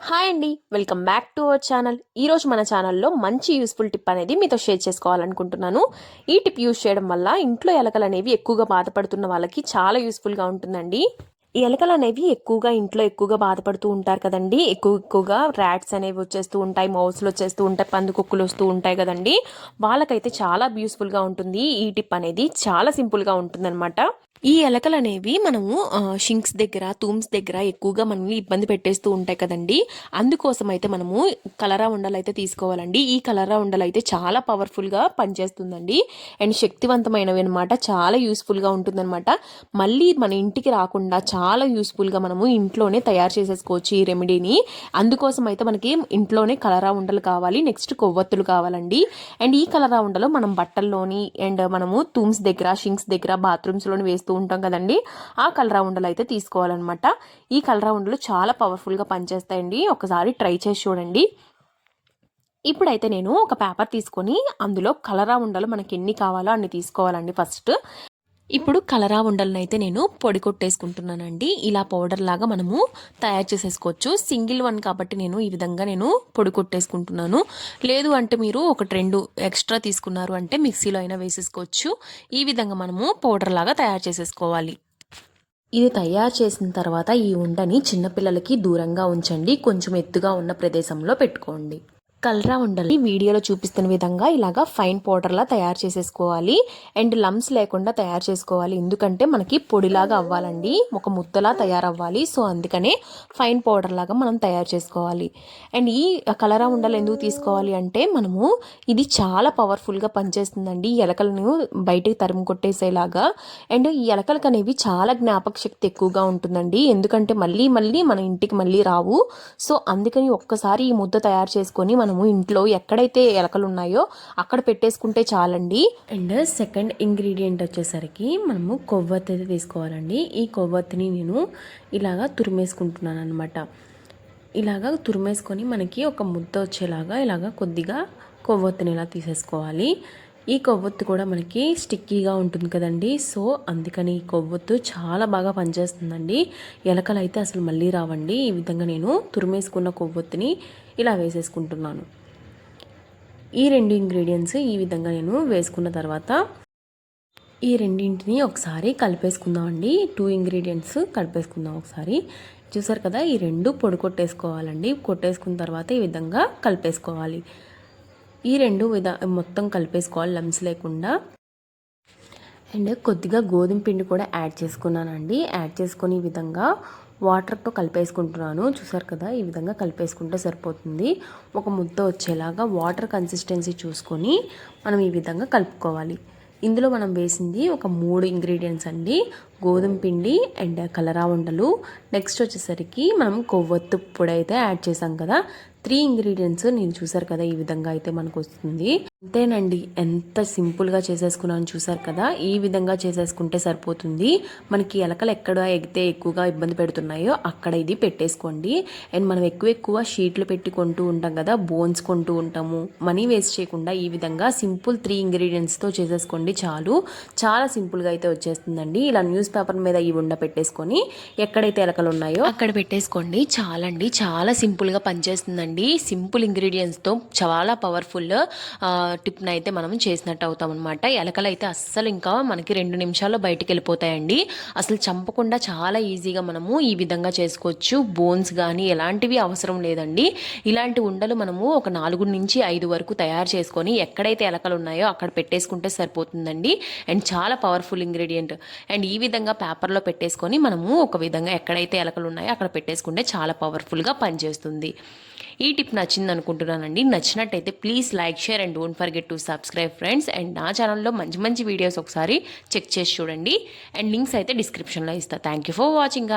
Hi అండి, welcome back to our channel. ఈరోజు మన ఛానల్లో మంచి యూస్ఫుల్ టిప్ అనేది మీతో షేర్ చేసుకోవాలనుకుంటున్నాను. ఈ టిప్ యూస్ చేయడం వల్ల ఇంట్లో ఎలకలు అనేవి ఎక్కువగా బాధపడుతున్న వాళ్ళకి చాలా యూస్ఫుల్గా ఉంటుందండి. ఈ ఎలకలు అనేవి ఇంట్లో ఎక్కువగా బాధపడుతూ ఉంటారు కదండి. ఎక్కువగా ర్యాట్స్ అనేవి వచ్చేస్తూ ఉంటాయి, మౌస్లు వచ్చేస్తూ ఉంటాయి, పందుకొక్కులు వస్తూ ఉంటాయి కదండి. వాళ్ళకైతే చాలా యూస్ఫుల్గా ఉంటుంది. ఈ టిప్ అనేది చాలా సింపుల్గా ఉంటుందన్నమాట. ఈ ఎలకలు అనేవి మనము షింక్స్ దగ్గర, తూమ్స్ దగ్గర ఎక్కువగా మనల్ని ఇబ్బంది పెట్టేస్తూ ఉంటాయి కదండి. అందుకోసం అయితే మనము కలరా ఉండలు అయితే తీసుకోవాలండి. ఈ కలరా ఉండలు అయితే చాలా పవర్ఫుల్గా పనిచేస్తుందండి అండ్ శక్తివంతమైనవి అనమాట. చాలా యూస్ఫుల్గా ఉంటుందన్నమాట. మళ్ళీ మన ఇంటికి రాకుండా చాలా యూస్ఫుల్గా మనము ఇంట్లోనే తయారు చేసేసుకోవచ్చు ఈ రెమెడీని. అందుకోసం అయితే మనకి ఇంట్లోనే కలరా ఉండలు కావాలి. నెక్స్ట్ కొవ్వొత్తులు కావాలండి. అండ్ ఈ కలరా ఉండలు మనం బట్టల్లోని అండ్ మనము తూమ్స్ దగ్గర, షింక్స్ దగ్గర, బాత్రూమ్స్లోని వేస్తూ ఉంటాం కదండి. ఆ కలరా ఉండలు అయితే తీసుకోవాలన్నమాట. ఈ కలరా ఉండలు చాలా పవర్ఫుల్గా పనిచేస్తాయండి. ఒకసారి ట్రై చేసి చూడండి. ఇప్పుడైతే నేను ఒక పేపర్ తీసుకొని అందులో కలరా ఉండలు మనకి ఎన్ని కావాలో అన్ని తీసుకోవాలండి ఫస్ట్. ఇప్పుడు కలరా ఉండలను అయితే నేను పొడి కొట్టేసుకుంటున్నానండి. ఇలా పౌడర్ లాగా మనము తయారు చేసేసుకోవచ్చు. సింగిల్ వన్ కాబట్టి నేను ఈ విధంగా పొడి కొట్టేసుకుంటున్నాను. లేదు అంటే మీరు ఒకటి రెండు ఎక్స్ట్రా తీసుకున్నారు అంటే మిక్సీలో అయినా వేసేసుకోవచ్చు. ఈ విధంగా మనము పౌడర్ లాగా తయారు చేసేసుకోవాలి. ఇది తయారు చేసిన తర్వాత ఈ ఉండని చిన్నపిల్లలకి దూరంగా ఉంచండి. కొంచెం ఎత్తుగా ఉన్న ప్రదేశంలో పెట్టుకోండి. కలరా ఉండల్ని వీడియోలో చూపిస్తున్న విధంగా ఇలాగా ఫైన్ పౌడర్లా తయారు చేసేసుకోవాలి. అండ్ లమ్స్ లేకుండా తయారు చేసుకోవాలి. ఎందుకంటే మనకి పొడిలాగా అవ్వాలండి, ఒక ముద్దలా తయారవ్వాలి. సో అందుకనే ఫైన్ పౌడర్ లాగా మనం తయారు చేసుకోవాలి. అండ్ ఈ కలరా ఉండలు ఎందుకు తీసుకోవాలి అంటే మనము ఇది చాలా పవర్ఫుల్గా పనిచేస్తుందండి ఎలకలను బయటికి తరిమి కొట్టేసేలాగా. అండ్ ఈ ఎలకలకు అనేవి చాలా జ్ఞాపక శక్తి ఎక్కువగా ఉంటుందండి. ఎందుకంటే మళ్ళీ మళ్ళీ మన ఇంటికి మళ్ళీ రావు. సో అందుకని ఒక్కసారి ఈ ముద్ద తయారు చేసుకొని మనము ఇంట్లో ఎక్కడైతే ఎలకలు ఉన్నాయో అక్కడ పెట్టేసుకుంటే చాలండి. అండ్ సెకండ్ ఇంగ్రీడియంట్ వచ్చేసరికి మనము కొవ్వొత్తి అయితే తీసుకోవాలండి. ఈ కొవ్వొత్తిని నేను ఇలాగా తురిమేసుకుంటున్నాను అనమాట. ఇలాగా తురిమేసుకొని మనకి ఒక ముద్ద వచ్చేలాగా ఇలాగా కొద్దిగా కొవ్వొత్తిని ఇలా తీసేసుకోవాలి. ఈ కొవ్వొత్తు కూడా మనకి స్టిక్కీగా ఉంటుంది కదండి. సో అందుకని ఈ కొవ్వొత్తు చాలా బాగా పనిచేస్తుందండి. ఎలకలు అయితే అసలు మళ్ళీ రావండి. ఈ విధంగా నేను తురిమేసుకున్న కొవ్వొత్తిని ఇలా వేసేసుకుంటున్నాను. ఈ రెండు ఇంగ్రీడియంట్స్ ఈ విధంగా నేను వేసుకున్న తర్వాత ఈ రెండింటిని ఒకసారి కలిపేసుకుందామండి. 2 ఇంగ్రీడియంట్స్ కలిపేసుకుందాం ఒకసారి. చూసారు కదా, ఈ రెండు పొడి కొట్టేసుకోవాలండి. కొట్టేసుకున్న తర్వాత ఈ విధంగా కలిపేసుకోవాలి. ఈ రెండు మొత్తం కలిపేసుకోవాలి లమ్స్ లేకుండా. అండ్ కొద్దిగా గోధుమ పిండి కూడా యాడ్ చేసుకున్నానండి. యాడ్ చేసుకొని ఈ విధంగా వాటర్తో కలిపేసుకుంటున్నాను. చూసారు కదా, ఈ విధంగా కలిపేసుకుంటే సరిపోతుంది. ఒక ముద్ద వచ్చేలాగా వాటర్ కన్సిస్టెన్సీ చూసుకొని మనం ఈ విధంగా కలుపుకోవాలి. ఇందులో మనం వేసింది ఒక 3 ఇంగ్రీడియంట్స్ అండి. గోధుమ పిండి అండ్ కలరా ఉండలు, నెక్స్ట్ వచ్చేసరికి మనం కొవ్వొత్తు పొడి అయితే యాడ్ చేసాం కదా. 3 ఇంగ్రీడియంట్స్ నేను చూసారు కదా, ఈ విధంగా అయితే మనకు వస్తుంది. అంతేనండి, ఎంత సింపుల్గా చేసేసుకున్నాను చూసారు కదా. ఈ విధంగా చేసేసుకుంటే సరిపోతుంది. మనకి ఎలకలు ఎక్కడ ఎగితే ఎక్కువగా ఇబ్బంది పెడుతున్నాయో అక్కడ ఇది పెట్టేసుకోండి. అండ్ మనం ఎక్కువ షీట్లు పెట్టి కొంటూ ఉంటాం కదా, బోన్స్ కొంటూ ఉంటాము. మనీ వేస్ట్ చేయకుండా ఈ విధంగా సింపుల్ 3 ఇంగ్రీడియంట్స్తో చేసేసుకోండి చాలు. చాలా సింపుల్గా అయితే వచ్చేస్తుందండి. ఇలా న్యూస్ పేపర్ మీద ఈ ఉండ పెట్టేసుకొని ఎక్కడైతే ఎలకలు ఉన్నాయో అక్కడ పెట్టేసుకోండి చాలండి. చాలా సింపుల్గా పనిచేస్తుందండి. సింపుల్ ఇంగ్రీడియంట్స్తో చాలా పవర్ఫుల్ టిప్ని అయితే మనం చేసినట్టు అవుతాం అనమాట. ఎలకలు అయితే అస్సలు ఇంకా మనకి 2 నిమిషాల్లో బయటికి వెళ్ళిపోతాయండి. అసలు చంపకుండా చాలా ఈజీగా మనము ఈ విధంగా చేసుకోవచ్చు. బోన్స్ కానీ ఎలాంటివి అవసరం లేదండి. ఇలాంటి ఉండలు మనము ఒక 4 నుంచి 5 వరకు తయారు చేసుకొని ఎక్కడైతే ఎలకలు ఉన్నాయో అక్కడ పెట్టేసుకుంటే సరిపోతుందండి. అండ్ చాలా పవర్ఫుల్ ఇంగ్రీడియంట్. అండ్ ఈ విధంగా పేపర్లో పెట్టేసుకొని మనము ఒక విధంగా ఎక్కడైతే ఎలకలు ఉన్నాయో అక్కడ పెట్టేసుకుంటే చాలా పవర్ఫుల్గా పనిచేస్తుంది. ఈ టిప్ నచ్చింది అనుకుంటున్నానండి. నచ్చినట్టయితే please like, share and don't forget to subscribe friends. And నా ఛానల్లో మంచి మంచి వీడియోస్ ఒకసారి చెక్ చేసి చూడండి. అండ్ లింక్స్ అయితే డిస్క్రిప్షన్లో ఇస్తాను. Thank you for watching.